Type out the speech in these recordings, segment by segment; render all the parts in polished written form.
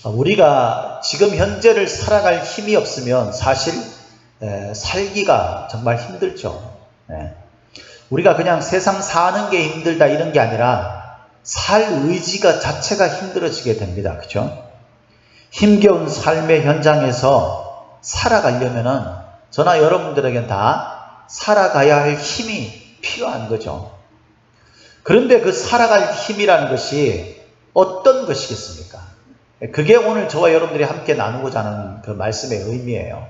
우리가 지금 현재를 살아갈 힘이 없으면 사실 살기가 정말 힘들죠. 우리가 그냥 세상 사는 게 힘들다 이런 게 아니라 살 의지가 자체가 힘들어지게 됩니다. 그죠? 힘겨운 삶의 현장에서 살아가려면은 저나 여러분들에겐 다 살아가야 할 힘이 필요한 거죠. 그런데 그 살아갈 힘이라는 것이 어떤 것이겠습니까? 그게 오늘 저와 여러분들이 함께 나누고자 하는 그 말씀의 의미예요.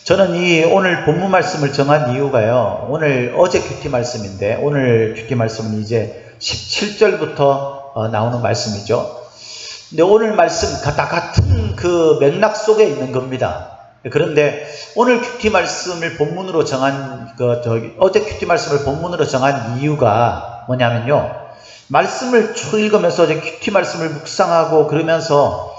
저는 이 오늘 본문 말씀을 정한 이유가요. 오늘 어제 큐티 말씀인데 오늘 큐티 말씀은 이제 17절부터 나오는 말씀이죠. 근데 오늘 말씀 다 같은 그 맥락 속에 있는 겁니다. 그런데 오늘 큐티 말씀을 본문으로 정한 어제 큐티 말씀을 본문으로 정한 이유가 뭐냐면요. 말씀을 쭉 읽으면서 어제 큐티 말씀을 묵상하고 그러면서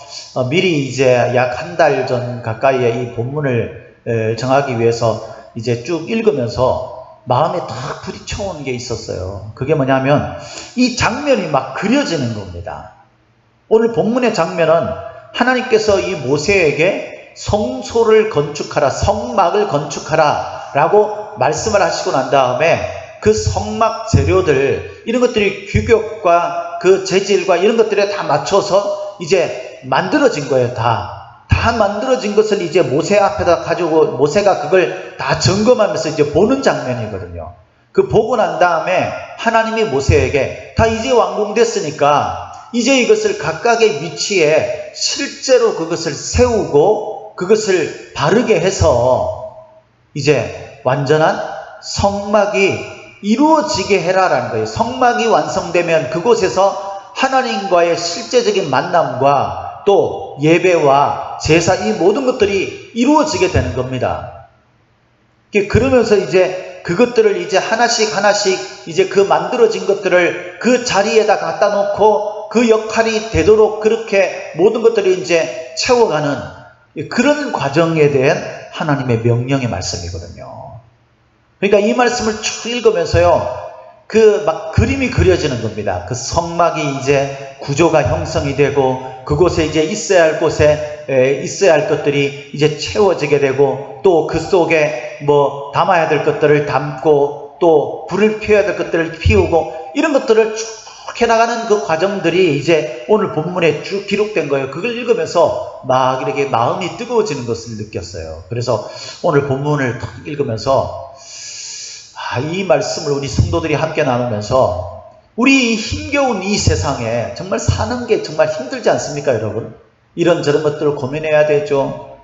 미리 이제 약 한 달 전 가까이에 이 본문을 정하기 위해서 이제 쭉 읽으면서 마음에 딱 부딪혀온 게 있었어요. 그게 뭐냐면 이 장면이 막 그려지는 겁니다. 오늘 본문의 장면은 하나님께서 이 모세에게 성소를 건축하라, 성막을 건축하라 라고 말씀을 하시고 난 다음에 그 성막 재료들 이런 것들이 규격과 그 재질과 이런 것들에 다 맞춰서 이제 만들어진 거예요. 다 만들어진 것을 이제 모세 앞에다 가지고 모세가 그걸 다 점검하면서 이제 보는 장면이거든요. 그 보고 난 다음에 하나님이 모세에게 다 이제 완공됐으니까 이제 이것을 각각의 위치에 실제로 그것을 세우고 그것을 바르게 해서 이제 완전한 성막이 이루어지게 해라라는 거예요. 성막이 완성되면 그곳에서 하나님과의 실제적인 만남과 또 예배와 제사 이 모든 것들이 이루어지게 되는 겁니다. 그러면서 이제 그것들을 이제 하나씩 이제 그 만들어진 것들을 그 자리에다 갖다 놓고 그 역할이 되도록 그렇게 모든 것들이 이제 채워가는 그런 과정에 대한 하나님의 명령의 말씀이거든요. 그러니까 이 말씀을 쭉 읽으면서요, 막 그림이 그려지는 겁니다. 그 성막이 이제 구조가 형성이 되고, 그곳에 이제 있어야 할 곳에 있어야 할 것들이 이제 채워지게 되고, 또 그 속에 뭐 담아야 될 것들을 담고, 또 불을 피워야 될 것들을 피우고, 이런 것들을 쭉 해나가는 그 과정들이 이제 오늘 본문에 쭉 기록된 거예요. 그걸 읽으면서 막 이렇게 마음이 뜨거워지는 것을 느꼈어요. 그래서 오늘 본문을 딱 읽으면서 이 말씀을 우리 성도들이 함께 나누면서 우리 힘겨운 이 세상에 정말 사는 게 정말 힘들지 않습니까, 여러분? 이런저런 것들을 고민해야 되죠.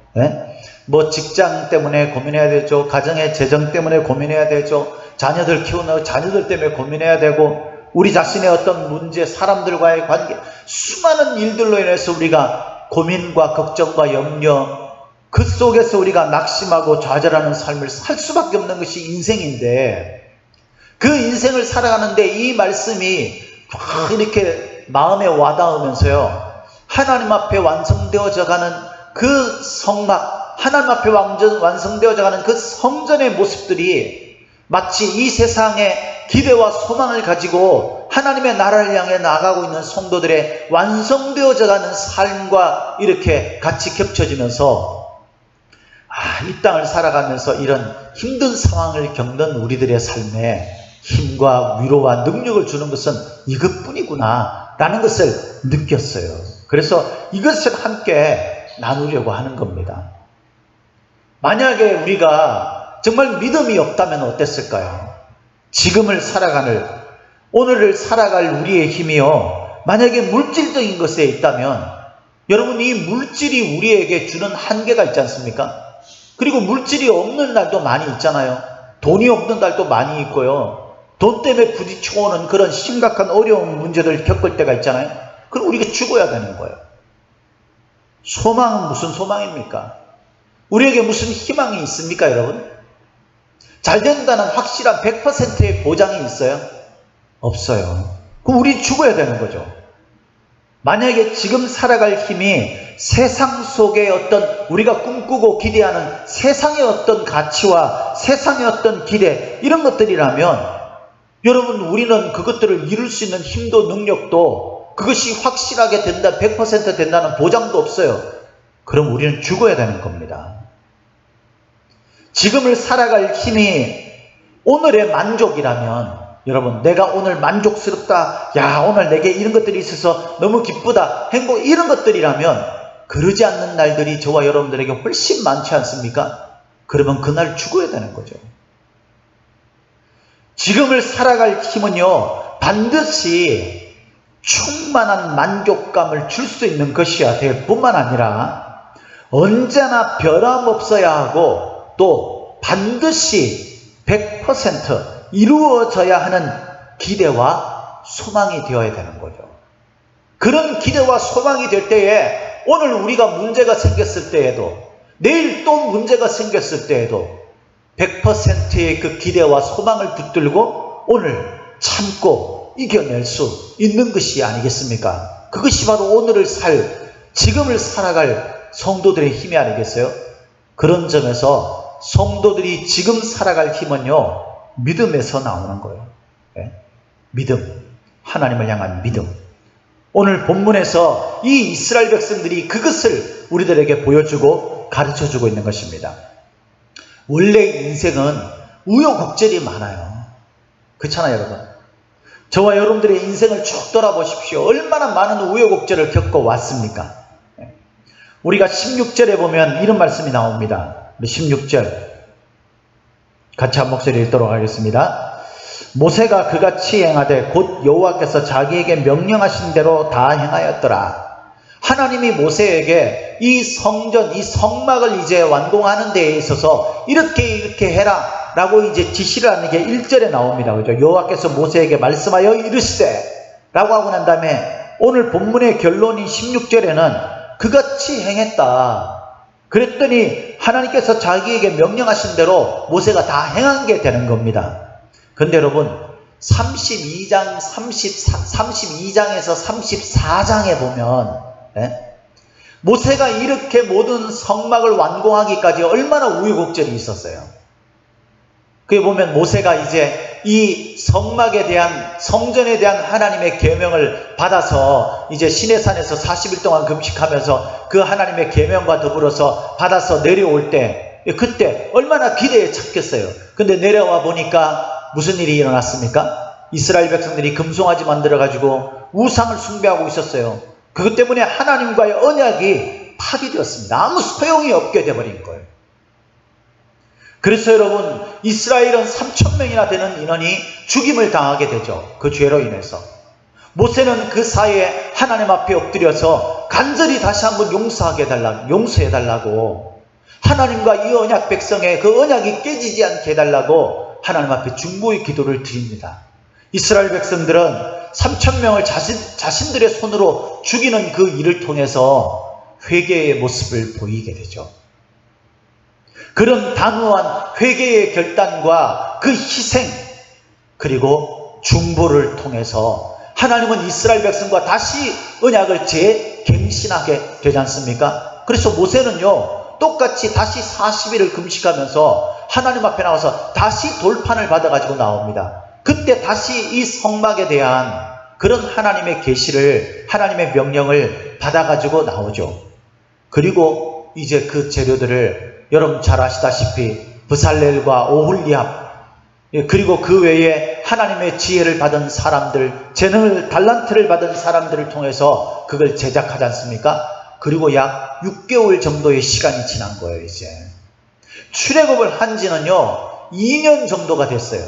뭐 직장 때문에 고민해야 되죠. 가정의 재정 때문에 고민해야 되죠. 자녀들 키우는 자녀들 때문에 고민해야 되고, 우리 자신의 어떤 문제, 사람들과의 관계, 수많은 일들로 인해서 우리가 고민과 걱정과 염려, 그 속에서 우리가 낙심하고 좌절하는 삶을 살 수밖에 없는 것이 인생인데, 그 인생을 살아가는데 이 말씀이 막 이렇게 마음에 와닿으면서요, 하나님 앞에 완성되어져 가는 그 성막, 하나님 앞에 완성되어져 가는 그 성전의 모습들이 마치 이 세상에 기대와 소망을 가지고 하나님의 나라를 향해 나아가고 있는 성도들의 완성되어져 가는 삶과 이렇게 같이 겹쳐지면서 이 땅을 살아가면서 이런 힘든 상황을 겪는 우리들의 삶에 힘과 위로와 능력을 주는 것은 이것뿐이구나 라는 것을 느꼈어요. 그래서 이것을 함께 나누려고 하는 겁니다. 만약에 우리가 정말 믿음이 없다면 어땠을까요? 지금을 살아가는, 오늘을 살아갈 우리의 힘이요, 만약에 물질적인 것에 있다면, 여러분, 이 물질이 우리에게 주는 한계가 있지 않습니까? 그리고 물질이 없는 날도 많이 있잖아요. 돈이 없는 날도 많이 있고요. 돈 때문에 부딪혀오는 그런 심각한 어려운 문제들 겪을 때가 있잖아요. 그럼 우리가 죽어야 되는 거예요. 소망은 무슨 소망입니까? 우리에게 무슨 희망이 있습니까, 여러분? 잘 된다는 확실한 100%의 보장이 있어요? 없어요. 그럼 우리 죽어야 되는 거죠. 만약에 지금 살아갈 힘이 세상 속의 어떤 우리가 꿈꾸고 기대하는 세상의 어떤 가치와 세상의 어떤 기대, 이런 것들이라면 여러분, 우리는 그것들을 이룰 수 있는 힘도 능력도 그것이 확실하게 된다, 100% 된다는 보장도 없어요. 그럼 우리는 죽어야 되는 겁니다. 지금을 살아갈 힘이 오늘의 만족이라면, 여러분, 내가 오늘 만족스럽다, 야, 오늘 내게 이런 것들이 있어서 너무 기쁘다, 행복, 이런 것들이라면 그러지 않는 날들이 저와 여러분들에게 훨씬 많지 않습니까? 그러면 그날 죽어야 되는 거죠. 지금을 살아갈 힘은요, 반드시 충만한 만족감을 줄 수 있는 것이어야 될 뿐만 아니라 언제나 변함없어야 하고 또 반드시 100% 이루어져야 하는 기대와 소망이 되어야 되는 거죠. 그런 기대와 소망이 될 때에 오늘 우리가 문제가 생겼을 때에도, 내일 또 문제가 생겼을 때에도 100%의 그 기대와 소망을 붙들고 오늘 참고 이겨낼 수 있는 것이 아니겠습니까? 그것이 바로 오늘을 지금을 살아갈 성도들의 힘이 아니겠어요? 그런 점에서 성도들이 지금 살아갈 힘은요, 믿음에서 나오는 거예요. 네? 믿음, 하나님을 향한 믿음. 오늘 본문에서 이 이스라엘 백성들이 그것을 우리들에게 보여주고 가르쳐주고 있는 것입니다. 원래 인생은 우여곡절이 많아요. 그렇잖아요, 여러분. 저와 여러분들의 인생을 쭉 돌아보십시오. 얼마나 많은 우여곡절을 겪어왔습니까? 우리가 16절에 보면 이런 말씀이 나옵니다. 16절 같이 한 목소리 읽도록 하겠습니다. 모세가 그같이 행하되 곧 여호와께서 자기에게 명령하신 대로 다 행하였더라. 하나님이 모세에게 이 성전, 이 성막을 이제 완공하는 데에 있어서 이렇게 해라 라고 이제 지시를 하는 게 1절에 나옵니다. 그죠? 여호와께서 모세에게 말씀하여 이르시되 라고 하고 난 다음에 오늘 본문의 결론인 16절에는 그같이 행했다. 그랬더니 하나님께서 자기에게 명령하신 대로 모세가 다 행한 게 되는 겁니다. 근데 여러분 32장에서 34장에 보면 모세가 이렇게 모든 성막을 완공하기까지 얼마나 우여곡절이 있었어요. 그게 보면 모세가 이제 이 성막에 대한, 성전에 대한 하나님의 계명을 받아서 이제 시내산에서 40일 동안 금식하면서 그 하나님의 계명과 더불어서 받아서 내려올 때, 그때 얼마나 기대에 찼겠어요. 근데 내려와 보니까 무슨 일이 일어났습니까? 이스라엘 백성들이 금송아지 만들어가지고 우상을 숭배하고 있었어요. 그것 때문에 하나님과의 언약이 파괴되었습니다. 아무 소용이 없게 되어버린 거예요. 그래서 여러분, 이스라엘은 3,000명이나 되는 인원이 죽임을 당하게 되죠. 그 죄로 인해서. 모세는 그 사이에 하나님 앞에 엎드려서 간절히 다시 한번 용서해달라고, 하나님과 이 언약 백성의 그 언약이 깨지지 않게 해달라고 하나님 앞에 중보의 기도를 드립니다. 이스라엘 백성들은 3,000명을 자신들의 손으로 죽이는 그 일을 통해서 회개의 모습을 보이게 되죠. 그런 단호한 회개의 결단과 그 희생, 그리고 중보를 통해서 하나님은 이스라엘 백성과 다시 언약을 재갱신하게 되지 않습니까? 그래서 모세는요, 똑같이 다시 40일을 금식하면서 하나님 앞에 나와서 다시 돌판을 받아가지고 나옵니다. 그때 다시 이 성막에 대한 그런 하나님의 계시를, 하나님의 명령을 받아가지고 나오죠. 그리고 이제 그 재료들을 여러분 잘 아시다시피 브살렐과 오홀리압, 그리고 그 외에 하나님의 지혜를 받은 사람들, 재능을, 달란트를 받은 사람들을 통해서 그걸 제작하지 않습니까? 그리고 약 6개월 정도의 시간이 지난 거예요. 이제 출애굽을 한 지는요 2년 정도가 됐어요.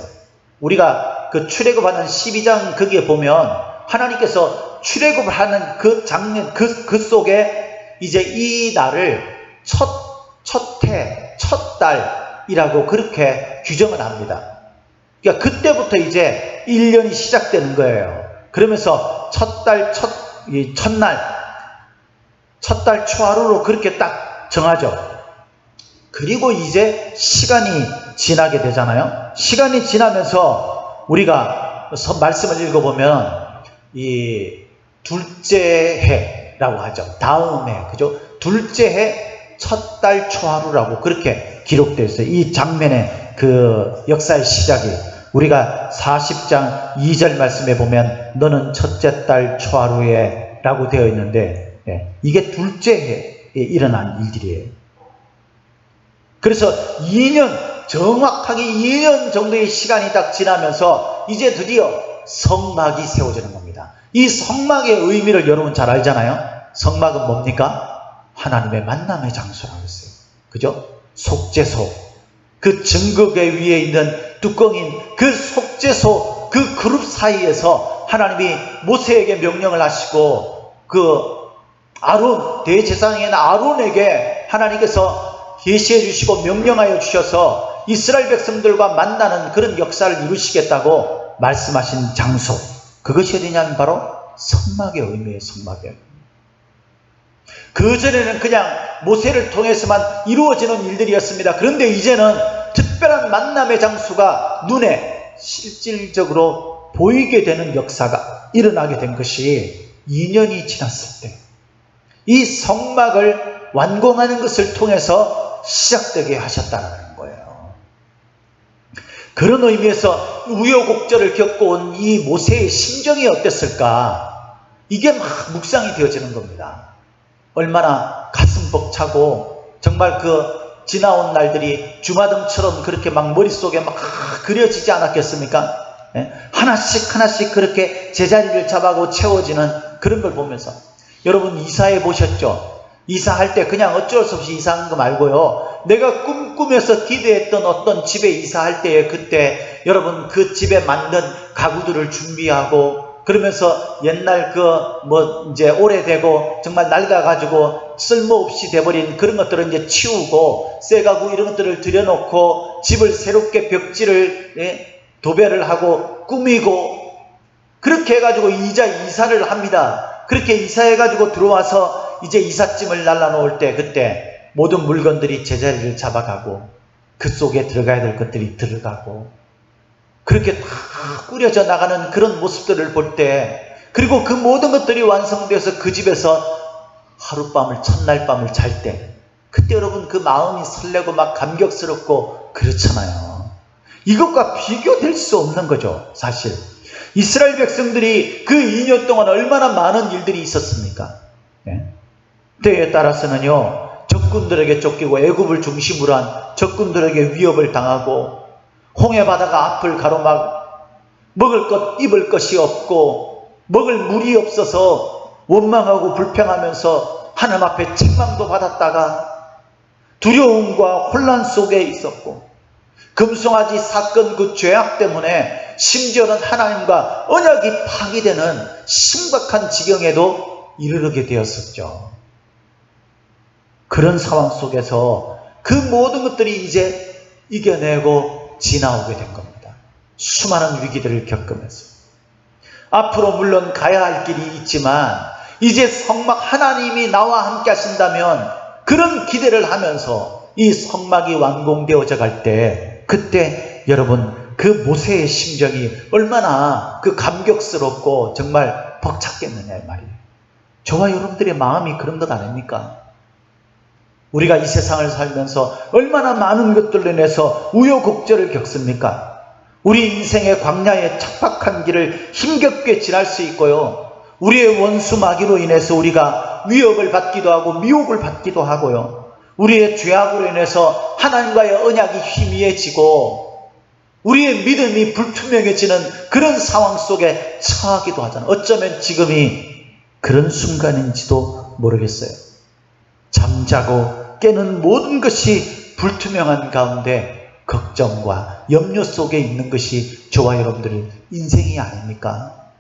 우리가 그 출애굽하는 12장 거기에 보면 하나님께서 출애굽을 하는 그 장면, 그 속에 이제 이 날을 첫 달이라고 그렇게 규정을 합니다. 그러니까 그때부터 이제 1년이 시작되는 거예요. 그러면서 첫달 초하루로 그렇게 딱 정하죠. 그리고 이제 시간이 지나게 되잖아요. 시간이 지나면서 우리가 말씀을 읽어보면 이 둘째 해라고 하죠. 다음 해, 그죠? 둘째 해 첫 달 초하루라고 그렇게 기록되어 있어요. 이 장면의 그 역사의 시작이. 우리가 40장 2절 말씀에 보면 너는 첫째 달 초하루에 라고 되어 있는데 이게 둘째 해에 일어난 일들이에요. 그래서 2년, 정확하게 2년 정도의 시간이 딱 지나면서 이제 드디어 성막이 세워지는 겁니다. 이 성막의 의미를 여러분 잘 알잖아요. 성막은 뭡니까? 하나님의 만남의 장소라고 했어요. 그죠? 속죄소, 그 증거계 위에 있는 뚜껑인 그 속죄소, 그 그룹 사이에서 하나님이 모세에게 명령을 하시고 그 아론, 대제사장인 아론에게 하나님께서 계시해 주시고 명령하여 주셔서 이스라엘 백성들과 만나는 그런 역사를 이루시겠다고 말씀하신 장소, 그것이 어디냐면 바로 성막의 의미예요. 성막의. 그전에는 그냥 모세를 통해서만 이루어지는 일들이었습니다. 그런데 이제는 특별한 만남의 장소가 눈에 실질적으로 보이게 되는 역사가 일어나게 된 것이 2년이 지났을 때 이 성막을 완공하는 것을 통해서 시작되게 하셨다는 거예요. 그런 의미에서 우여곡절을 겪고 온 이 모세의 심정이 어땠을까? 이게 막 묵상이 되어지는 겁니다. 얼마나 가슴 벅차고 정말 그 지나온 날들이 주마등처럼 그렇게 막 머릿속에 막 그려지지 않았겠습니까? 하나씩 하나씩 그렇게 제자리를 잡아고 채워지는 그런 걸 보면서 여러분 이사해 보셨죠? 이사할 때 그냥 어쩔 수 없이 이사한 거 말고요. 내가 꿈꾸면서 기대했던 어떤 집에 이사할 때에 그때 여러분 그 집에 만든 가구들을 준비하고 그러면서 옛날 이제 오래되고 정말 낡아가지고 쓸모없이 돼버린 그런 것들을 이제 치우고 새 가구 이런 것들을 들여놓고 집을 새롭게 벽지를 도배를 하고 꾸미고 그렇게 해가지고 이사를 합니다. 그렇게 이사해가지고 들어와서 이제 이삿짐을 날라놓을 때 그때 모든 물건들이 제자리를 잡아가고 그 속에 들어가야 될 것들이 들어가고 그렇게 다 꾸려져 나가는 그런 모습들을 볼 때 그리고 그 모든 것들이 완성되어서 그 집에서 하룻밤을 첫날 밤을 잘 때 그때 여러분 그 마음이 설레고 막 감격스럽고 그렇잖아요. 이것과 비교될 수 없는 거죠. 사실 이스라엘 백성들이 그 2년 동안 얼마나 많은 일들이 있었습니까? 때에 따라서는요 적군들에게 쫓기고 애굽을 중심으로 한 적군들에게 위협을 당하고 홍해바다가 앞을 가로막 먹을 것 입을 것이 없고 먹을 물이 없어서 원망하고 불평하면서 하나님 앞에 책망도 받았다가 두려움과 혼란 속에 있었고 금송아지 사건 그 죄악 때문에 심지어는 하나님과 언약이 파기되는 심각한 지경에도 이르게 되었었죠. 그런 상황 속에서 그 모든 것들이 이제 이겨내고 지나오게 된 겁니다. 수많은 위기들을 겪으면서 앞으로 물론 가야 할 길이 있지만 이제 성막 하나님이 나와 함께 하신다면 그런 기대를 하면서 이 성막이 완공되어져 갈 때 그때 여러분 그 모세의 심정이 얼마나 그 감격스럽고 정말 벅찼겠느냐 이 말이에요. 저와 여러분들의 마음이 그런 것 아닙니까? 우리가 이 세상을 살면서 얼마나 많은 것들로 인해서 우여곡절을 겪습니까? 우리 인생의 광야의 척박한 길을 힘겹게 지날 수 있고요. 우리의 원수 마귀로 인해서 우리가 위협을 받기도 하고 미혹을 받기도 하고요. 우리의 죄악으로 인해서 하나님과의 언약이 희미해지고 우리의 믿음이 불투명해지는 그런 상황 속에 처하기도 하잖아요. 어쩌면 지금이 그런 순간인지도 모르겠어요. 잠자고 깨는 모든 것이 불투명한 가운데 걱정과 염려 속에 있는 것이 저와 여러분들의 인생이 아닙니까?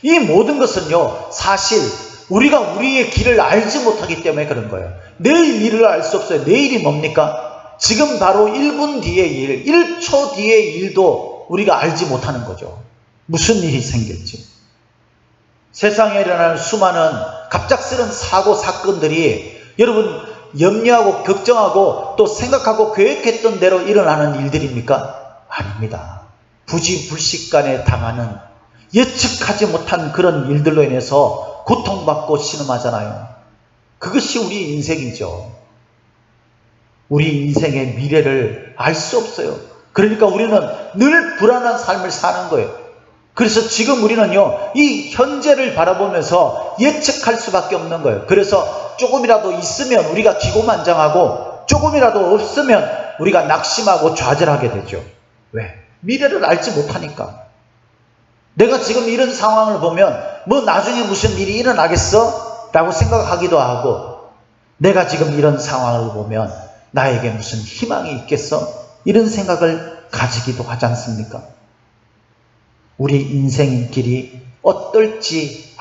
이 모든 것은요 사실 우리가 우리의 길을 알지 못하기 때문에 그런 거예요. 내일 일을 알 수 없어요. 내일이 뭡니까? 지금 바로 1분 뒤의 일, 1초 뒤의 일도 우리가 알지 못하는 거죠. 무슨 일이 생길지. 세상에 일어나는 수많은 갑작스런 사고 사건들이 여러분 염려하고 걱정하고 또 생각하고 계획했던 대로 일어나는 일들입니까? 아닙니다. 부지불식간에 당하는 예측하지 못한 그런 일들로 인해서 고통받고 신음하잖아요. 그것이 우리 인생이죠. 우리 인생의 미래를 알 수 없어요. 그러니까 우리는 늘 불안한 삶을 사는 거예요. 그래서 지금 우리는요, 이 현재를 바라보면서 예측할 수밖에 없는 거예요. 그래서 조금이라도 있으면 우리가 기고만장하고 조금이라도 없으면 우리가 낙심하고 좌절하게 되죠. 왜? 미래를 알지 못하니까. 내가 지금 이런 상황을 보면 뭐 나중에 무슨 일이 일어나겠어? 라고 생각하기도 하고, 내가 지금 이런 상황을 보면 나에게 무슨 희망이 있겠어? 이런 생각을 가지기도 하지 않습니까? 우리 인생의 길이 어떨지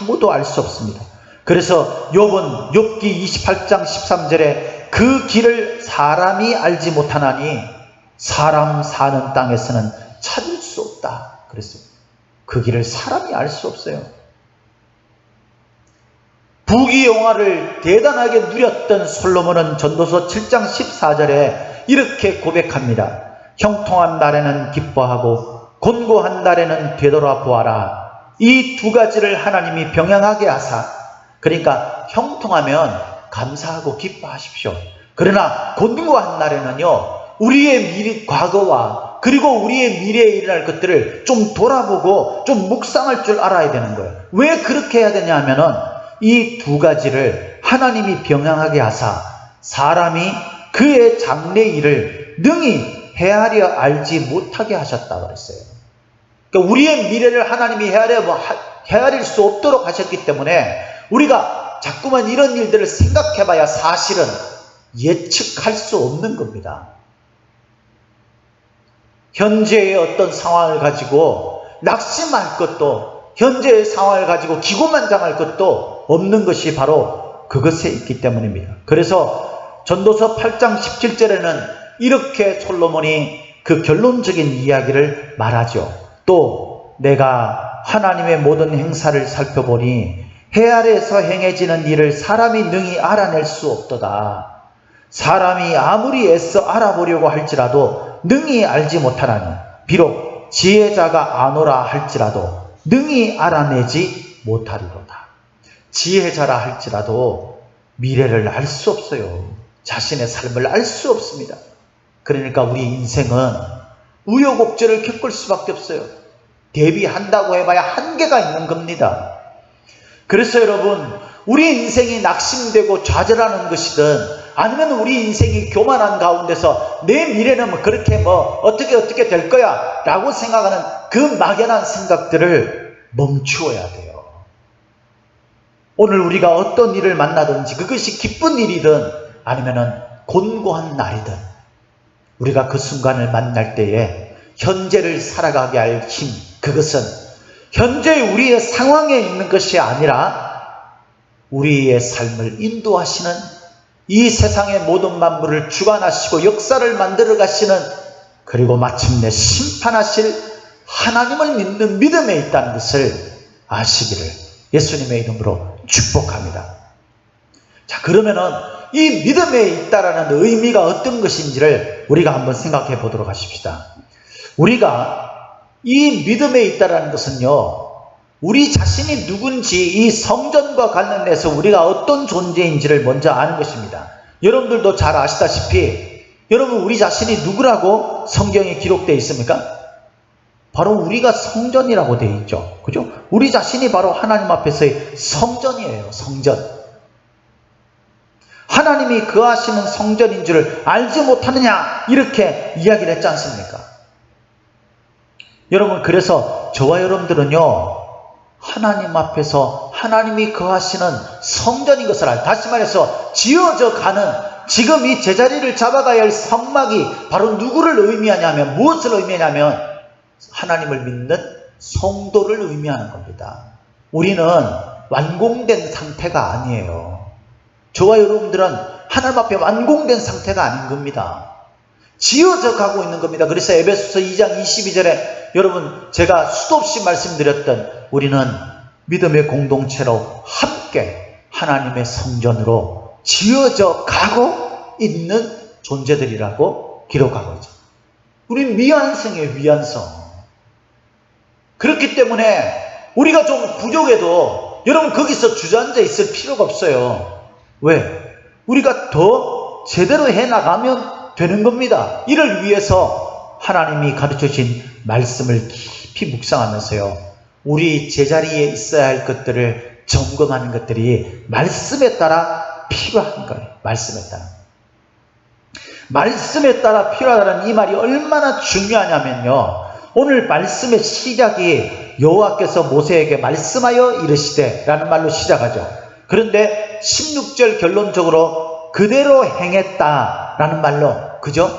아무도 알 수 없습니다. 그래서 욥기 28장 13절에 그 길을 사람이 알지 못하나니 사람 사는 땅에서는 찾을 수 없다 그랬어요. 그 길을 사람이 알 수 없어요. 부귀영화를 대단하게 누렸던 솔로몬은 전도서 7장 14절에 이렇게 고백합니다. 형통한 날에는 기뻐하고 곤고한 날에는 되돌아보아라. 이 두 가지를 하나님이 병행하게 하사, 그러니까 형통하면 감사하고 기뻐하십시오. 그러나 곤고한 날에는요, 우리의 과거와 그리고 우리의 미래에 일어날 것들을 좀 돌아보고 좀 묵상할 줄 알아야 되는 거예요. 왜 그렇게 해야 되냐 하면은 이 두 가지를 하나님이 병행하게 하사 사람이 그의 장래 일을 능히 헤아려 알지 못하게 하셨다고 그랬어요. 그러니까 우리의 미래를 하나님이 헤아릴 수 없도록 하셨기 때문에 우리가 자꾸만 이런 일들을 생각해봐야 사실은 예측할 수 없는 겁니다. 현재의 어떤 상황을 가지고 낙심할 것도, 현재의 상황을 가지고 기고만장할 것도 없는 것이 바로 그것에 있기 때문입니다. 그래서 전도서 8장 17절에는 이렇게 솔로몬이 그 결론적인 이야기를 말하죠. 또 내가 하나님의 모든 행사를 살펴보니 해 아래에서 행해지는 일을 사람이 능히 알아낼 수 없도다. 사람이 아무리 애써 알아보려고 할지라도 능히 알지 못하나니 비록 지혜자가 아노라 할지라도 능히 알아내지 못하리로다. 지혜자라 할지라도 미래를 알 수 없어요. 자신의 삶을 알 수 없습니다. 그러니까 우리 인생은 우여곡절을 겪을 수밖에 없어요. 대비한다고 해봐야 한계가 있는 겁니다. 그래서 여러분, 우리 인생이 낙심되고 좌절하는 것이든 아니면 우리 인생이 교만한 가운데서 내 미래는 뭐 그렇게 어떻게 될 거야 라고 생각하는 그 막연한 생각들을 멈추어야 돼요. 오늘 우리가 어떤 일을 만나든지 그것이 기쁜 일이든 아니면은 곤고한 날이든 우리가 그 순간을 만날 때에 현재를 살아가게 할 힘, 그것은 현재 우리의 상황에 있는 것이 아니라 우리의 삶을 인도하시는 이 세상의 모든 만물을 주관하시고 역사를 만들어 가시는, 그리고 마침내 심판하실 하나님을 믿는 믿음에 있다는 것을 아시기를 예수님의 이름으로 축복합니다. 자, 그러면은 이 믿음에 있다라는 의미가 어떤 것인지를 우리가 한번 생각해 보도록 하십시다. 우리가 이 믿음에 있다라는 것은요, 우리 자신이 누군지 이 성전과 관련해서 우리가 어떤 존재인지를 먼저 아는 것입니다. 여러분들도 잘 아시다시피 여러분, 우리 자신이 누구라고 성경에 기록되어 있습니까? 바로 우리가 성전이라고 되어 있죠. 그죠? 우리 자신이 바로 하나님 앞에서의 성전이에요. 성전. 하나님이 거하시는 성전인 줄 알지 못하느냐, 이렇게 이야기를 했지 않습니까? 여러분, 그래서 저와 여러분들은요, 하나님 앞에서 하나님이 거하시는 성전인 것을 다시 말해서 지어져 가는 지금 이 제자리를 잡아가야 할 성막이 바로 누구를 의미하냐면, 무엇을 의미하냐면 하나님을 믿는 성도를 의미하는 겁니다. 우리는 완공된 상태가 아니에요. 저와 여러분들은 하나님 앞에 완공된 상태가 아닌 겁니다. 지어져 가고 있는 겁니다. 그래서 에베소서 2장 22절에 여러분, 제가 수도 없이 말씀드렸던 우리는 믿음의 공동체로 함께 하나님의 성전으로 지어져 가고 있는 존재들이라고 기록하고 있죠. 우린 미완성이에요. 미완성. 그렇기 때문에 우리가 좀 부족해도 여러분 거기서 주저앉아 있을 필요가 없어요. 왜? 우리가 더 제대로 해나가면 되는 겁니다. 이를 위해서 하나님이 가르쳐주신 말씀을 깊이 묵상하면서요, 우리 제자리에 있어야 할 것들을 점검하는 것들이 말씀에 따라 필요한 거예요. 말씀에 따라. 말씀에 따라 필요하다는 이 말이 얼마나 중요하냐면요, 오늘 말씀의 시작이 여호와께서 모세에게 말씀하여 이르시되 라는 말로 시작하죠. 그런데 16절 결론적으로 그대로 행했다라는 말로, 그죠?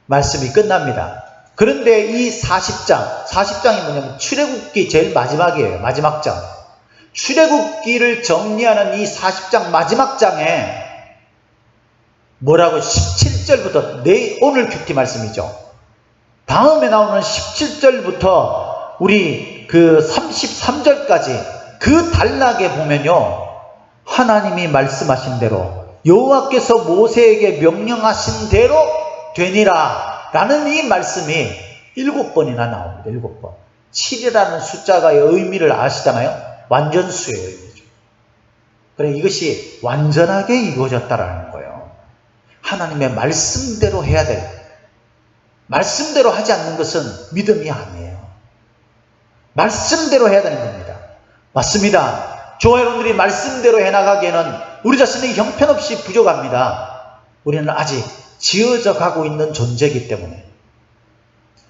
말씀이 끝납니다. 그런데 이 40장이 뭐냐면 출애굽기 제일 마지막이에요. 마지막 장. 출애굽기를 정리하는 이 40장 마지막 장에 뭐라고 17절부터 오늘 큐티 말씀이죠. 다음에 나오는 17절부터 우리 그 33절까지 그 단락에 보면요, 하나님이 말씀하신 대로 여호와께서 모세에게 명령하신 대로 되니라 라는 이 말씀이 7번이나 나옵니다. 7번. 7이라는 숫자가의 의미를 아시잖아요. 완전수예요. 그래, 이것이 완전하게 이루어졌다라는 거예요. 하나님의 말씀대로 해야 돼. 말씀대로 하지 않는 것은 믿음이 아니에요. 말씀대로 해야 되는 겁니다. 맞습니다. 저와 여러분들이 말씀대로 해나가기에는 우리 자신이 형편없이 부족합니다. 우리는 아직 지어져 가고 있는 존재이기 때문에.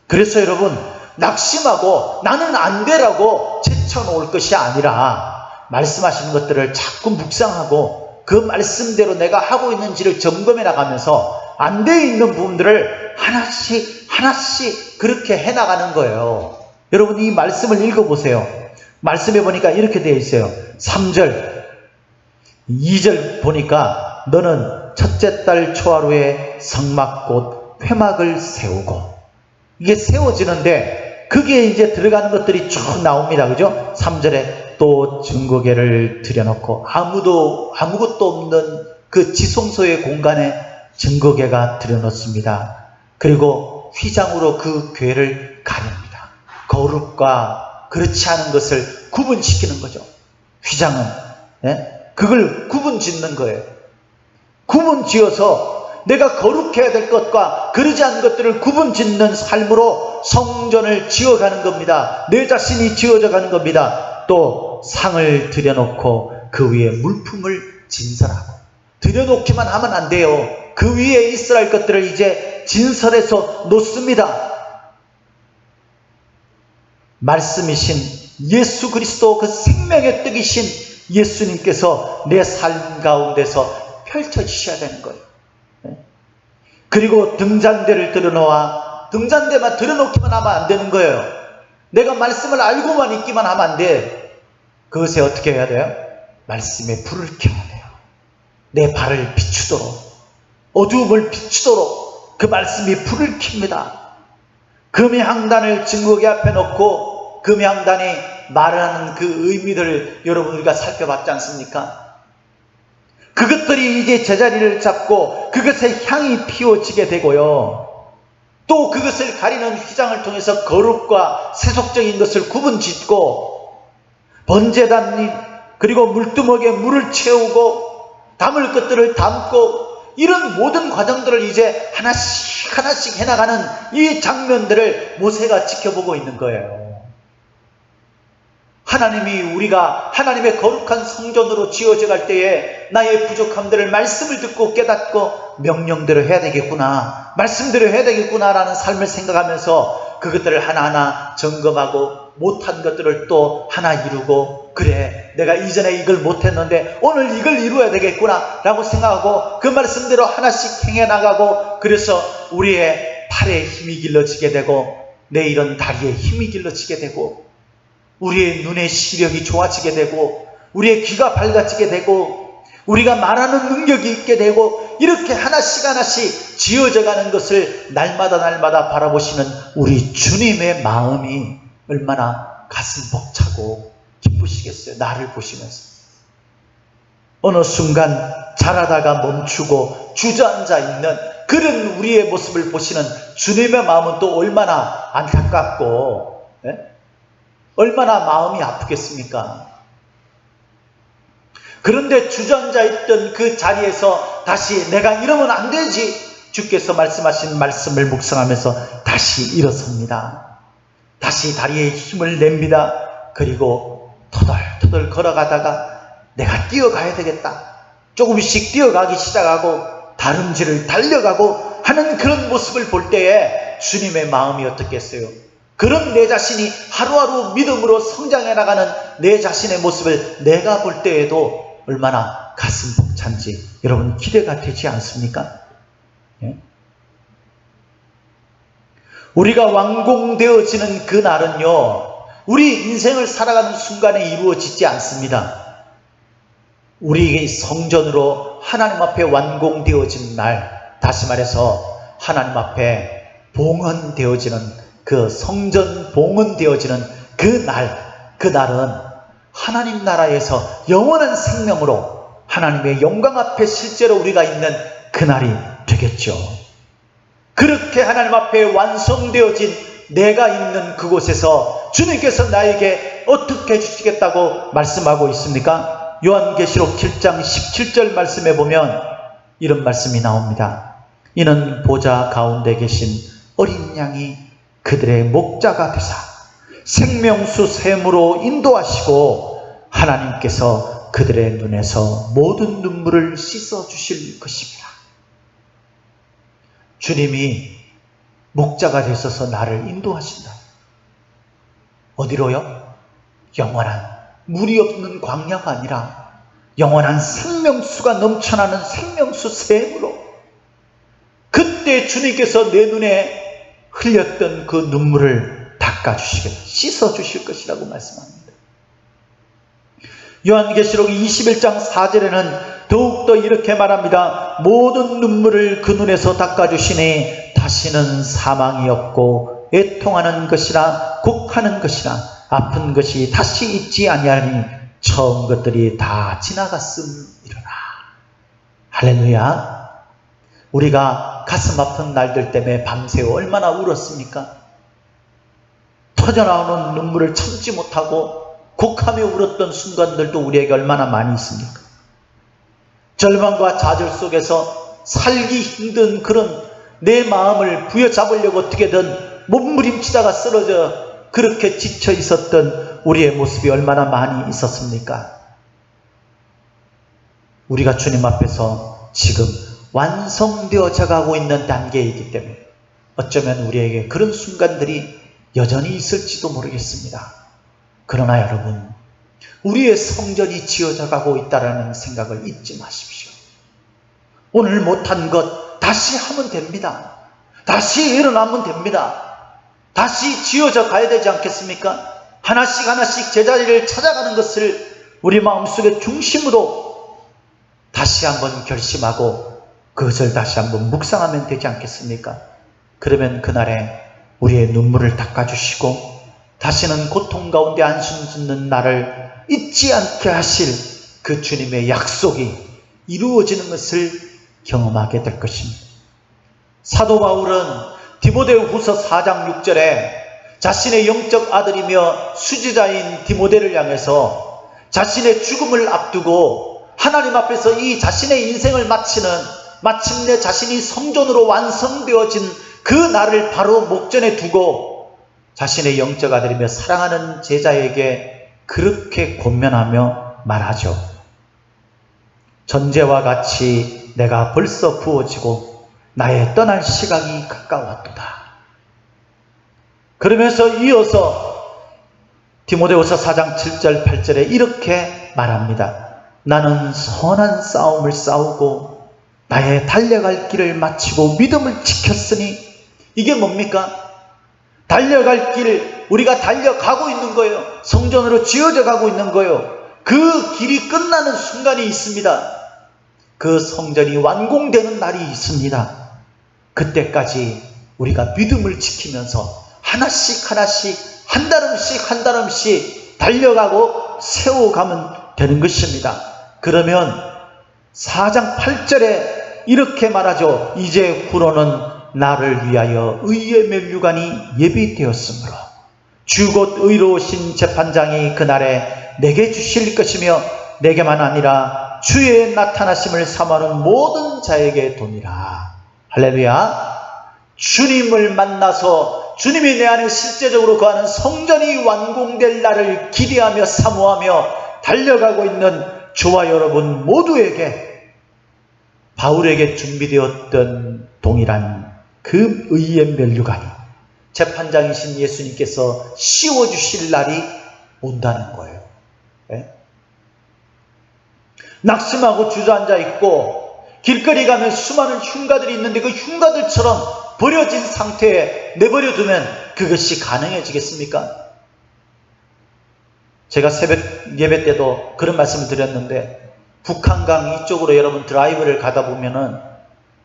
그래서 여러분, 낙심하고 나는 안 되라고 제쳐놓을 것이 아니라 말씀하시는 것들을 자꾸 묵상하고 그 말씀대로 내가 하고 있는지를 점검해 나가면서 안 돼 있는 부분들을 하나씩 그렇게 해나가는 거예요. 여러분, 이 말씀을 읽어보세요. 말씀해 보니까 이렇게 되어 있어요. 3절, 2절 보니까 너는 첫째 달 초하루에 성막 곧 회막을 세우고, 이게 세워지는데 그게 이제 들어가는 것들이 쭉 나옵니다. 그죠? 3절에 또 증거궤를 들여놓고 아무것도 없는 그 지성소의 공간에 증거궤가 들여놓습니다. 그리고 휘장으로 그 궤를 가립니다. 거룩과 그렇지 않은 것을 구분시키는 거죠. 휘장은 그걸 구분 짓는 거예요. 구분 지어서 내가 거룩해야 될 것과 그러지 않은 것들을 구분 짓는 삶으로 성전을 지어가는 겁니다. 내 자신이 지어져 가는 겁니다. 또 상을 들여놓고 그 위에 물품을 진설하고, 들여놓기만 하면 안 돼요. 그 위에 있어야 할 것들을 이제 진설해서 놓습니다. 말씀이신 예수 그리스도, 그 생명의 떡이신 예수님께서 내 삶 가운데서 펼쳐지셔야 되는 거예요. 그리고 등잔대를 들여놓아, 등잔대만 들여놓기만 하면 안 되는 거예요. 내가 말씀을 알고만 있기만 하면 안 돼. 그것에 어떻게 해야 돼요? 말씀에 불을 켜야 돼요. 내 발을 비추도록, 어두움을 비추도록 그 말씀이 불을 켭니다. 금향단을 증거궤 앞에 놓고 금향단이 말하는 그 의미들을 여러분 우리가 살펴봤지 않습니까? 그것들이 이제 제자리를 잡고 그것의 향이 피워지게 되고요. 또 그것을 가리는 휘장을 통해서 거룩과 세속적인 것을 구분짓고, 번제단님 그리고 물두먹에 물을 채우고 담을 것들을 담고, 이런 모든 과정들을 이제 하나씩 해나가는 이 장면들을 모세가 지켜보고 있는 거예요. 하나님이 우리가 하나님의 거룩한 성전으로 지어져 갈 때에 나의 부족함들을 말씀을 듣고 깨닫고 명령대로 해야 되겠구나, 말씀대로 해야 되겠구나 라는 삶을 생각하면서 그것들을 하나하나 점검하고 못한 것들을 또 하나 이루고, 그래 내가 이전에 이걸 못했는데 오늘 이걸 이루어야 되겠구나 라고 생각하고 그 말씀대로 하나씩 행해 나가고, 그래서 우리의 팔에 힘이 길러지게 되고 내일은 다리에 힘이 길러지게 되고 우리의 눈의 시력이 좋아지게 되고 우리의 귀가 밝아지게 되고 우리가 말하는 능력이 있게 되고, 이렇게 하나씩 지어져 가는 것을 날마다 바라보시는 우리 주님의 마음이 얼마나 가슴 벅차고 기쁘시겠어요. 나를 보시면서. 어느 순간 자라다가 멈추고 주저앉아 있는 그런 우리의 모습을 보시는 주님의 마음은 또 얼마나 안타깝고 얼마나 마음이 아프겠습니까? 그런데 주저앉아있던 그 자리에서 다시 내가 이러면 안 되지, 주께서 말씀하신 말씀을 묵상하면서 다시 일어섭니다. 다시 다리에 힘을 냅니다. 그리고 터덜터덜 걸어가다가 내가 뛰어가야 되겠다, 조금씩 뛰어가기 시작하고 다름질을 달려가고 하는 그런 모습을 볼 때에 주님의 마음이 어떻겠어요? 그런 내 자신이 하루하루 믿음으로 성장해 나가는 내 자신의 모습을 내가 볼 때에도 얼마나 가슴 벅찬지 여러분 기대가 되지 않습니까? 예? 우리가 완공되어지는 그 날은요, 우리 인생을 살아가는 순간에 이루어지지 않습니다. 우리의 성전으로 하나님 앞에 완공되어진 날, 다시 말해서 하나님 앞에 봉헌되어지는 그 성전 봉헌되어지는 그 날은 하나님 나라에서 영원한 생명으로 하나님의 영광 앞에 실제로 우리가 있는 그날이 되겠죠. 그렇게 하나님 앞에 완성되어진 내가 있는 그곳에서 주님께서 나에게 어떻게 해주시겠다고 말씀하고 있습니까? 요한계시록 7장 17절 말씀에 보면 이런 말씀이 나옵니다. 이는 보좌 가운데 계신 어린 양이 그들의 목자가 되사 생명수 샘으로 인도하시고 하나님께서 그들의 눈에서 모든 눈물을 씻어 주실 것입니다. 주님이 목자가 되셔서 나를 인도하신다. 어디로요? 영원한 물이 없는 광야가 아니라 영원한 생명수가 넘쳐나는 생명수 샘으로, 그때 주님께서 내 눈에 흘렸던 그 눈물을 닦아주시겠다, 씻어주실 것이라고 말씀합니다. 요한계시록 21장 4절에는 더욱더 이렇게 말합니다. 모든 눈물을 그 눈에서 닦아주시니 다시는 사망이 없고 애통하는 것이나 곡하는 것이나 아픈 것이 다시 있지 아니하니 처음 것들이 다 지나갔음이로라. 할렐루야. 우리가 가슴 아픈 날들 때문에 밤새워 얼마나 울었습니까? 터져나오는 눈물을 참지 못하고 곡하며 울었던 순간들도 우리에게 얼마나 많이 있습니까? 절망과 좌절 속에서 살기 힘든 그런 내 마음을 부여잡으려고 어떻게든 몸부림치다가 쓰러져 그렇게 지쳐 있었던 우리의 모습이 얼마나 많이 있었습니까? 우리가 주님 앞에서 지금 완성되어져 가고 있는 단계이기 때문에 어쩌면 우리에게 그런 순간들이 여전히 있을지도 모르겠습니다. 그러나 여러분, 우리의 성전이 지어져 가고 있다는 생각을 잊지 마십시오. 오늘 못한 것 다시 하면 됩니다. 다시 일어나면 됩니다. 다시 지어져 가야 되지 않겠습니까? 하나씩 하나씩 제자리를 찾아가는 것을 우리 마음속의 중심으로 다시 한번 결심하고 그것을 다시 한번 묵상하면 되지 않겠습니까? 그러면 그날에 우리의 눈물을 닦아주시고 다시는 고통 가운데 안숨 짓는 나를 잊지 않게 하실 그 주님의 약속이 이루어지는 것을 경험하게 될 것입니다. 사도 바울은 디모데후서 4장 6절에 자신의 영적 아들이며 수지자인 디모데를 향해서 자신의 죽음을 앞두고 하나님 앞에서 이 자신의 인생을 마치는, 마침내 자신이 성전으로 완성되어진 그 날을 바로 목전에 두고 자신의 영적 아들이며 사랑하는 제자에게 그렇게 권면하며 말하죠. 전제와 같이 내가 벌써 부어지고 나의 떠날 시각이 가까웠도다. 그러면서 이어서 디모데후서 4장 7절 8절에 이렇게 말합니다. 나는 선한 싸움을 싸우고 나의 달려갈 길을 마치고 믿음을 지켰으니, 이게 뭡니까? 달려갈 길, 우리가 달려가고 있는 거예요. 성전으로 지어져 가고 있는 거예요. 그 길이 끝나는 순간이 있습니다. 그 성전이 완공되는 날이 있습니다. 그때까지 우리가 믿음을 지키면서 하나씩 하나씩 한 달음씩 한 달음씩 달려가고 세워가면 되는 것입니다. 그러면 4장 8절에 이렇게 말하죠. 이제 후로는 나를 위하여 의의 면류관이 예비되었으므로 주 곧 의로우신 재판장이 그날에 내게 주실 것이며 내게만 아니라 주의 나타나심을 사모하는 모든 자에게 도니라. 할렐루야. 주님을 만나서 주님이 내 안에 실제적으로 거하는 성전이 완공될 날을 기대하며 사모하며 달려가고 있는 저와 여러분 모두에게 바울에게 준비되었던 동일한 그 의의 면류관이 재판장이신 예수님께서 씌워주실 날이 온다는 거예요. 네? 낙심하고 주저앉아 있고 길거리 가면 수많은 흉가들이 있는데 그 흉가들처럼 버려진 상태에 내버려 두면 그것이 가능해지겠습니까? 제가 새벽 예배 때도 그런 말씀을 드렸는데 북한강 이쪽으로 여러분 드라이브를 가다 보면은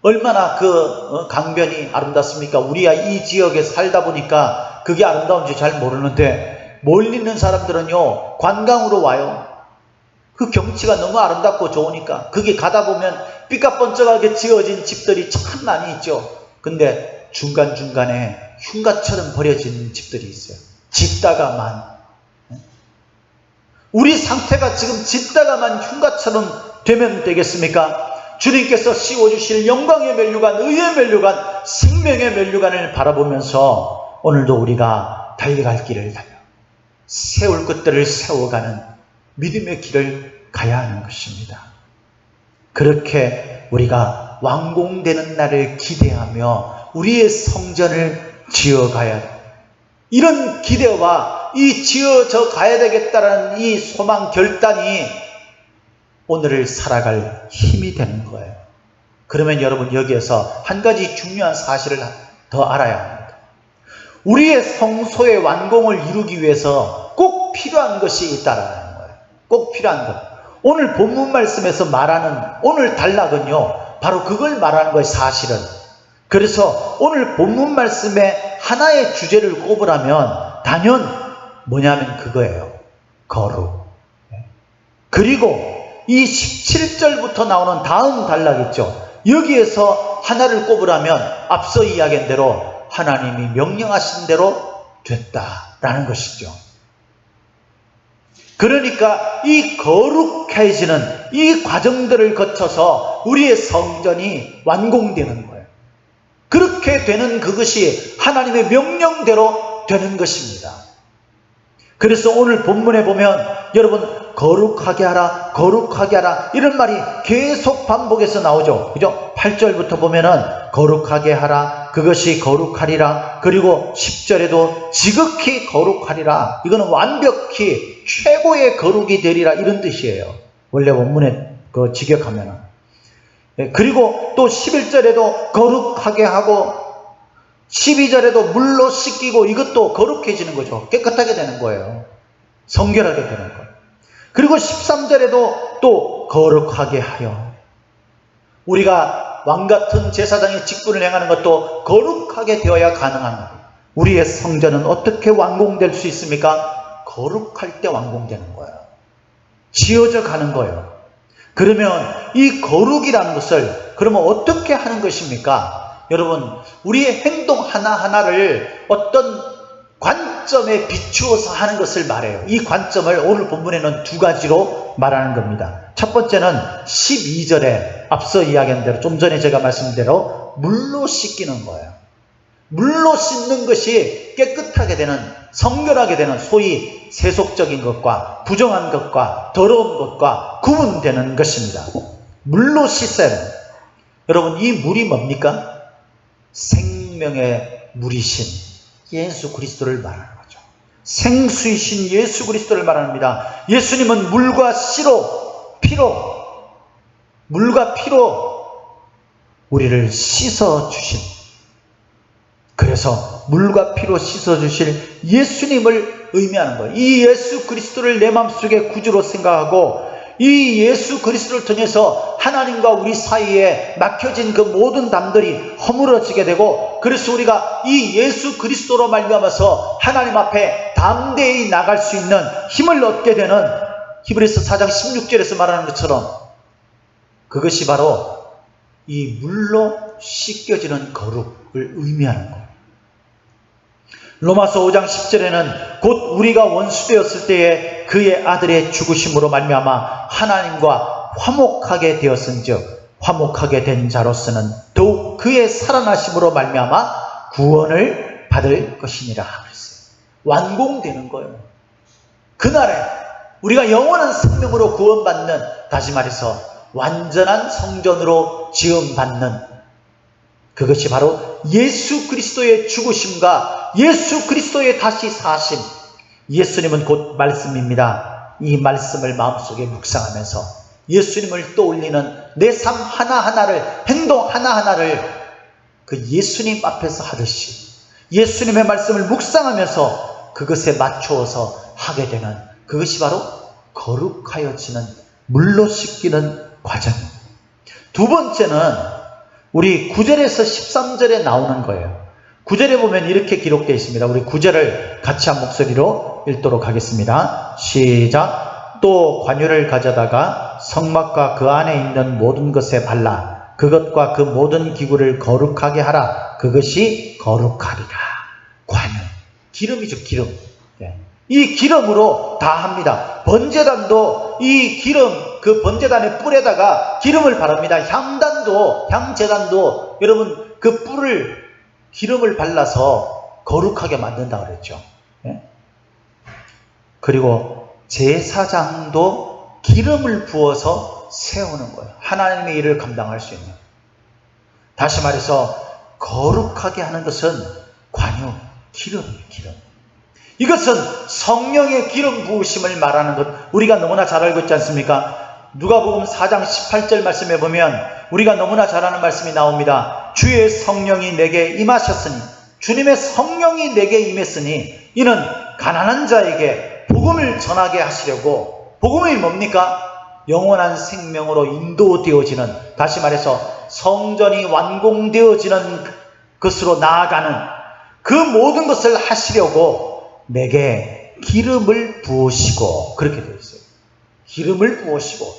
얼마나 그 강변이 아름답습니까? 우리가 이 지역에 살다 보니까 그게 아름다운지 잘 모르는데 멀리 있는 사람들은요 관광으로 와요. 그 경치가 너무 아름답고 좋으니까 거기 가다 보면 삐까뻔쩍하게 지어진 집들이 참 많이 있죠. 근데 중간중간에 흉가처럼 버려진 집들이 있어요. 짓다가만. 우리 상태가 지금 짓다가만 흉가처럼 되면 되겠습니까? 주님께서 씌워주실 영광의 면류관, 의의 면류관, 생명의 면류관을 바라보면서 오늘도 우리가 달려갈 길을 달려 세울 것들을 세워가는 믿음의 길을 가야 하는 것입니다. 그렇게 우리가 완공되는 날을 기대하며 우리의 성전을 지어가야 돼. 이런 기대와 이 지어져 가야 되겠다는 이 소망 결단이 오늘을 살아갈 힘이 되는 거예요. 그러면 여러분 여기에서 한 가지 중요한 사실을 더 알아야 합니다. 우리의 성소의 완공을 이루기 위해서 꼭 필요한 것이 있다라는 거예요. 꼭 필요한 것. 오늘 본문 말씀에서 말하는 오늘 단락은요 바로 그걸 말하는 거예요. 사실은. 그래서 오늘 본문 말씀에 하나의 주제를 꼽으라면 단연 뭐냐면 그거예요. 거룩. 그리고 이 17절부터 나오는 다음 단락 있죠. 여기에서 하나를 꼽으라면 앞서 이야기한 대로 하나님이 명령하신 대로 됐다라는 것이죠. 그러니까 이 거룩해지는 이 과정들을 거쳐서 우리의 성전이 완공되는 거예요. 그렇게 되는 그것이 하나님의 명령대로 되는 것입니다. 그래서 오늘 본문에 보면 여러분 거룩하게 하라, 거룩하게 하라 이런 말이 계속 반복해서 나오죠. 그죠? 8절부터 보면은 거룩하게 하라, 그것이 거룩하리라. 그리고 10절에도 지극히 거룩하리라. 이거는 완벽히 최고의 거룩이 되리라 이런 뜻이에요. 원래 원문에 그 직역하면은. 그리고 또 11절에도 거룩하게 하고 12절에도 물로 씻기고 이것도 거룩해지는 거죠. 깨끗하게 되는 거예요. 성결하게 되는 거예요. 그리고 13절에도 또 거룩하게 하여 우리가 왕같은 제사장의 직분을 행하는 것도 거룩하게 되어야 가능한 거예요. 우리의 성전은 어떻게 완공될 수 있습니까? 거룩할 때 완공되는 거예요. 지어져 가는 거예요. 그러면 이 거룩이라는 것을 그러면 어떻게 하는 것입니까? 여러분 우리의 행동 하나하나를 어떤 관점에 비추어서 하는 것을 말해요. 이 관점을 오늘 본문에는 두 가지로 말하는 겁니다. 첫 번째는 12절에 앞서 이야기한 대로 좀 전에 제가 말씀드린 대로 물로 씻기는 거예요. 물로 씻는 것이 깨끗하게 되는 성결하게 되는 소위 세속적인 것과 부정한 것과 더러운 것과 구분되는 것입니다. 물로 씻어야 돼요. 여러분 이 물이 뭡니까? 생명의 물이신 예수 그리스도를 말하는 거죠. 생수이신 예수 그리스도를 말합니다. 예수님은 물과 피로 우리를 씻어주신, 그래서 물과 피로 씻어주실 예수님을 의미하는 거예요. 이 예수 그리스도를 내 마음속에 구주로 생각하고 이 예수 그리스도를 통해서 하나님과 우리 사이에 막혀진 그 모든 담들이 허물어지게 되고, 그래서 우리가 이 예수 그리스도로 말미암아서 하나님 앞에 담대히 나갈 수 있는 힘을 얻게 되는 히브리서 4장 16절에서 말하는 것처럼 그것이 바로 이 물로 씻겨지는 거룩을 의미하는 거예요. 로마서 5장 10절에는 곧 우리가 원수되었을 때에 그의 아들의 죽으심으로 말미암아 하나님과 화목하게 되었은즉 화목하게 된 자로서는 더욱 그의 살아나심으로 말미암아 구원을 받을 것이니라 그랬어요. 완공되는 거예요. 그날에 우리가 영원한 생명으로 구원받는, 다시 말해서 완전한 성전으로 지음받는, 그것이 바로 예수 그리스도의 죽으심과 예수 그리스도의 다시 사심. 예수님은 곧 말씀입니다. 이 말씀을 마음속에 묵상하면서 예수님을 떠올리는 내 삶 하나하나를, 행동 하나하나를 그 예수님 앞에서 하듯이 예수님의 말씀을 묵상하면서 그것에 맞추어서 하게 되는, 그것이 바로 거룩하여지는, 물로 씻기는 과정입니다. 두 번째는 우리 9절에서 13절에 나오는 거예요. 9절에 보면 이렇게 기록되어 있습니다. 우리 9절을 같이 한 목소리로 읽도록 하겠습니다. 시작. 또 관유를 가져다가 성막과 그 안에 있는 모든 것에 발라 그것과 그 모든 기구를 거룩하게 하라. 그것이 거룩하리라. 관유, 기름이죠. 기름. 이 기름으로 다 합니다. 번제단도 이 기름, 그 번제단의 뿔에다가 기름을 바릅니다. 향제단도 여러분 그 뿔을, 기름을 발라서 거룩하게 만든다 그랬죠. 그리고 제사장도 기름을 부어서 세우는 거예요. 하나님의 일을 감당할 수 있는. 다시 말해서 거룩하게 하는 것은 관유, 기름이에요. 기름. 이것은 성령의 기름 부으심을 말하는 것, 우리가 너무나 잘 알고 있지 않습니까? 누가복음 4장 18절 말씀에 보면 우리가 너무나 잘 아는 말씀이 나옵니다. 주의 성령이 내게 임하셨으니, 주님의 성령이 내게 임했으니 이는 가난한 자에게 복음을 전하게 하시려고. 복음이 뭡니까? 영원한 생명으로 인도되어지는, 다시 말해서 성전이 완공되어지는 것으로 나아가는 그 모든 것을 하시려고 내게 기름을 부으시고, 그렇게 되어 있어요. 기름을 부으시고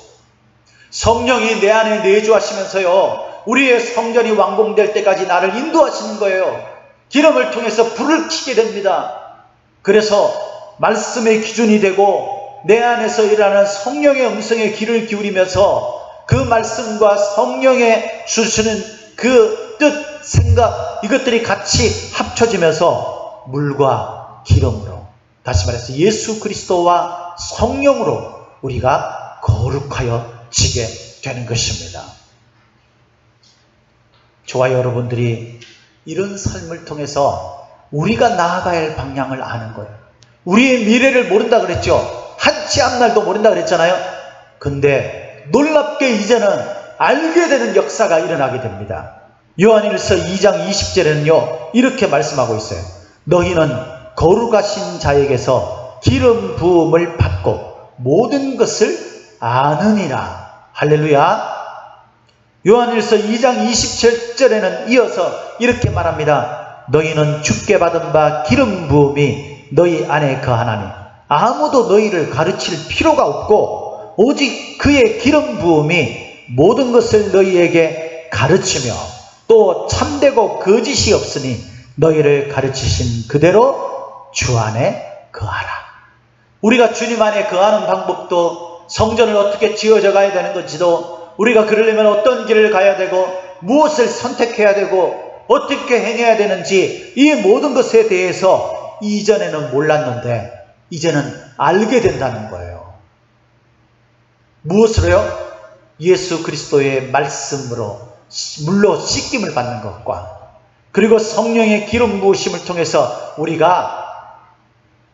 성령이 내 안에 내주하시면서요, 우리의 성전이 완공될 때까지 나를 인도하시는 거예요. 기름을 통해서 불을 켜게 됩니다. 그래서 말씀의 기준이 되고 내 안에서 일하는 성령의 음성에 귀를 기울이면서 그 말씀과 성령의 주시는 그 뜻, 생각, 이것들이 같이 합쳐지면서 물과 기름으로, 다시 말해서 예수 그리스도와 성령으로 우리가 거룩하여 지게 되는 것입니다. 저와 여러분들이 이런 삶을 통해서 우리가 나아가야 할 방향을 아는 거예요. 우리의 미래를 모른다 그랬죠. 한치 앞날도 모른다 그랬잖아요. 근데 놀랍게 이제는 알게 되는 역사가 일어나게 됩니다. 요한일서 2장 20절에는요 이렇게 말씀하고 있어요. 너희는 거룩하신 자에게서 기름 부음을 받고 모든 것을 아느니라. 할렐루야. 요한일서 2장 27절에는 이어서 이렇게 말합니다. 너희는 주께 받은 바 기름 부음이 너희 안에 거하나니 아무도 너희를 가르칠 필요가 없고 오직 그의 기름 부음이 모든 것을 너희에게 가르치며 또 참되고 거짓이 없으니 너희를 가르치신 그대로 주 안에 거하라. 우리가 주님 안에 거하는 방법도, 성전을 어떻게 지어져 가야 되는 건지도, 우리가 그러려면 어떤 길을 가야 되고 무엇을 선택해야 되고 어떻게 행해야 되는지, 이 모든 것에 대해서 이전에는 몰랐는데 이제는 알게 된다는 거예요. 무엇으로요? 예수 그리스도의 말씀으로 물로 씻김을 받는 것과, 그리고 성령의 기름 부으심을 통해서 우리가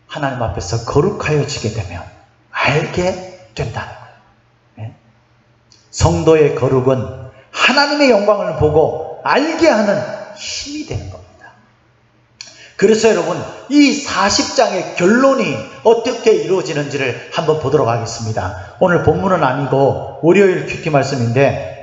하나님 앞에서 거룩하여지게 되면 알게 된다는 거예요. 성도의 거룩은 하나님의 영광을 보고 알게 하는 힘이 되는 겁니다. 그래서 여러분, 이 40장의 결론이 어떻게 이루어지는지를 한번 보도록 하겠습니다. 오늘 본문은 아니고 월요일 큐티 말씀인데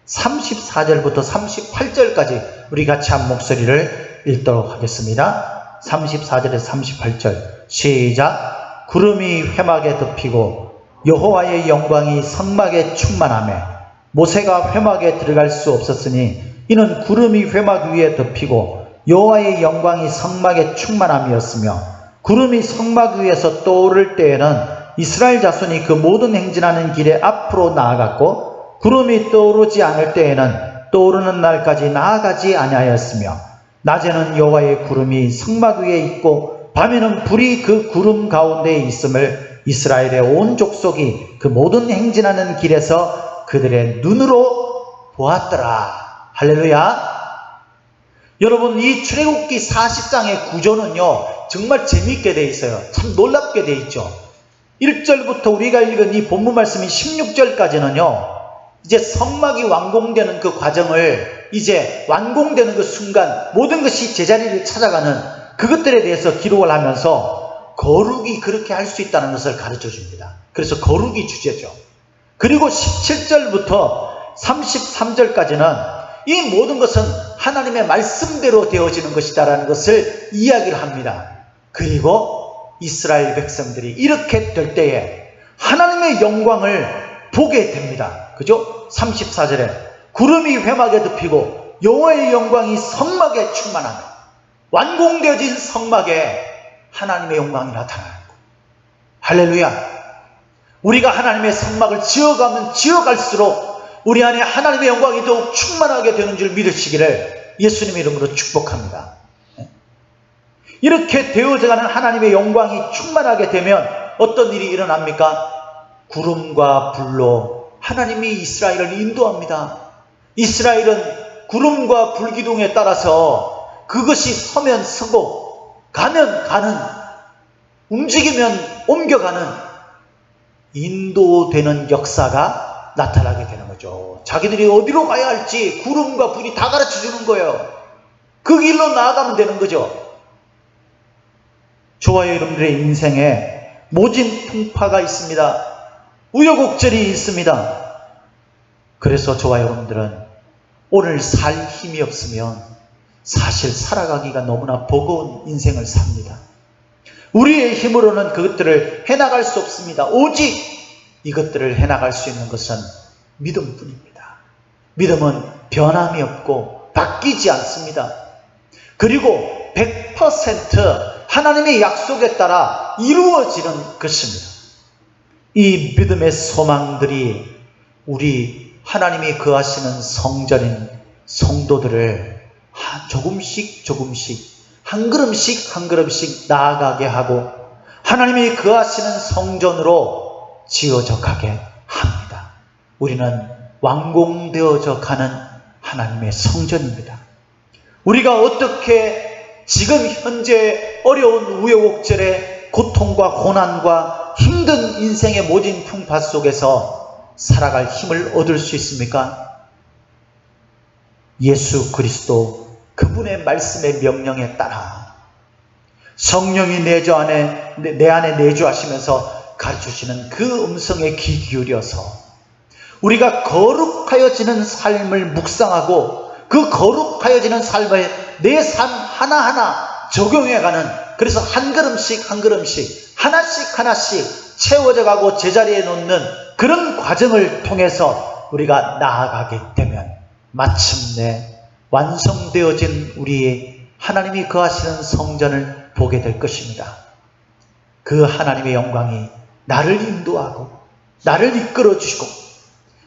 34절부터 38절까지 우리 같이 한 목소리를 읽도록 하겠습니다. 34절에서 38절 시작. 구름이 회막에 덮이고 여호와의 영광이 성막에 충만하며 모세가 회막에 들어갈 수 없었으니 이는 구름이 회막 위에 덮이고 여호와의 영광이 성막에 충만함이었으며 구름이 성막 위에서 떠오를 때에는 이스라엘 자손이 그 모든 행진하는 길에 앞으로 나아갔고 구름이 떠오르지 않을 때에는 떠오르는 날까지 나아가지 아니하였으며 낮에는 여호와의 구름이 성막 위에 있고 밤에는 불이 그 구름 가운데에 있음을 이스라엘의 온 족속이 그 모든 행진하는 길에서 그들의 눈으로 보았더라. 할렐루야. 여러분, 이 출애굽기 40장의 구조는요 정말 재미있게 되어 있어요. 참 놀랍게 되어 있죠. 1절부터 우리가 읽은 이 본문 말씀이 16절까지는요 이제 성막이 완공되는 그 과정을, 이제 완공되는 그 순간 모든 것이 제자리를 찾아가는 그것들에 대해서 기록을 하면서 거룩이 그렇게 할 수 있다는 것을 가르쳐 줍니다. 그래서 거룩이 주제죠. 그리고 17절부터 33절까지는 이 모든 것은 하나님의 말씀대로 되어지는 것이다라는 것을 이야기를 합니다. 그리고 이스라엘 백성들이 이렇게 될 때에 하나님의 영광을 보게 됩니다. 그죠? 34절에 구름이 회막에 덮이고 여호와의 영광이 성막에 충만하며 완공되어진 성막에 하나님의 영광이 나타나는 것. 할렐루야. 우리가 하나님의 성막을 지어가면 지어갈수록 우리 안에 하나님의 영광이 더욱 충만하게 되는 줄 믿으시기를 예수님의 이름으로 축복합니다. 이렇게 되어져가는 하나님의 영광이 충만하게 되면 어떤 일이 일어납니까? 구름과 불로 하나님이 이스라엘을 인도합니다. 이스라엘은 구름과 불기둥에 따라서 그것이 서면 서고 가면 가는, 움직이면 옮겨가는 인도되는 역사가 나타나게 되는 거죠. 자기들이 어디로 가야 할지 구름과 불이 다 가르쳐 주는 거예요. 그 길로 나아가면 되는 거죠. 저와 여러분들의 인생에 모진 풍파가 있습니다. 우여곡절이 있습니다. 그래서 저와 여러분들은 오늘 살 힘이 없으면 사실 살아가기가 너무나 버거운 인생을 삽니다. 우리의 힘으로는 그것들을 해나갈 수 없습니다. 오직 이것들을 해나갈 수 있는 것은 믿음뿐입니다. 믿음은 변함이 없고 바뀌지 않습니다. 그리고 100% 하나님의 약속에 따라 이루어지는 것입니다. 이 믿음의 소망들이 우리 하나님이 거하시는 성전인 성도들을 조금씩 한 걸음씩 나아가게 하고 하나님이 거하시는 성전으로 지어져 가게 합니다. 우리는 완공되어져 가는 하나님의 성전입니다. 우리가 어떻게 지금 현재 어려운 우여곡절의 고통과 고난과 힘든 인생의 모진 풍파 속에서 살아갈 힘을 얻을 수 있습니까? 예수 그리스도 그분의 말씀의 명령에 따라 성령이 내 안에 내주하시면서 가르쳐주시는 그 음성에 귀 기울여서 우리가 거룩하여지는 삶을 묵상하고 그 거룩하여지는 삶을 내 삶 하나하나 적용해가는, 그래서 한 걸음씩 하나씩 채워져 가고 제자리에 놓는 그런 과정을 통해서 우리가 나아가게 되면 마침내 완성되어진 우리의 하나님이 거하시는 성전을 보게 될 것입니다. 그 하나님의 영광이 나를 인도하고 나를 이끌어 주시고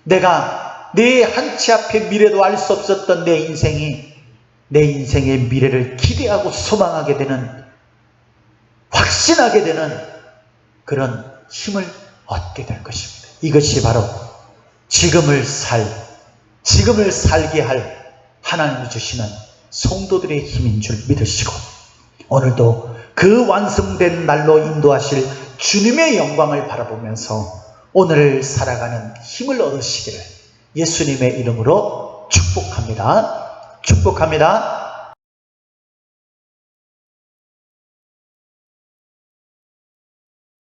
내가 내 한치 앞의 미래도 알 수 없었던 내 인생의 미래를 기대하고 소망하게 되는, 확신하게 되는 그런 힘을 얻게 될 것입니다. 이것이 바로 지금을 살게 할 하나님이 주시는 성도들의 힘인 줄 믿으시고 오늘도 그 완성된 날로 인도하실 주님의 영광을 바라보면서 오늘을 살아가는 힘을 얻으시기를 예수님의 이름으로 축복합니다.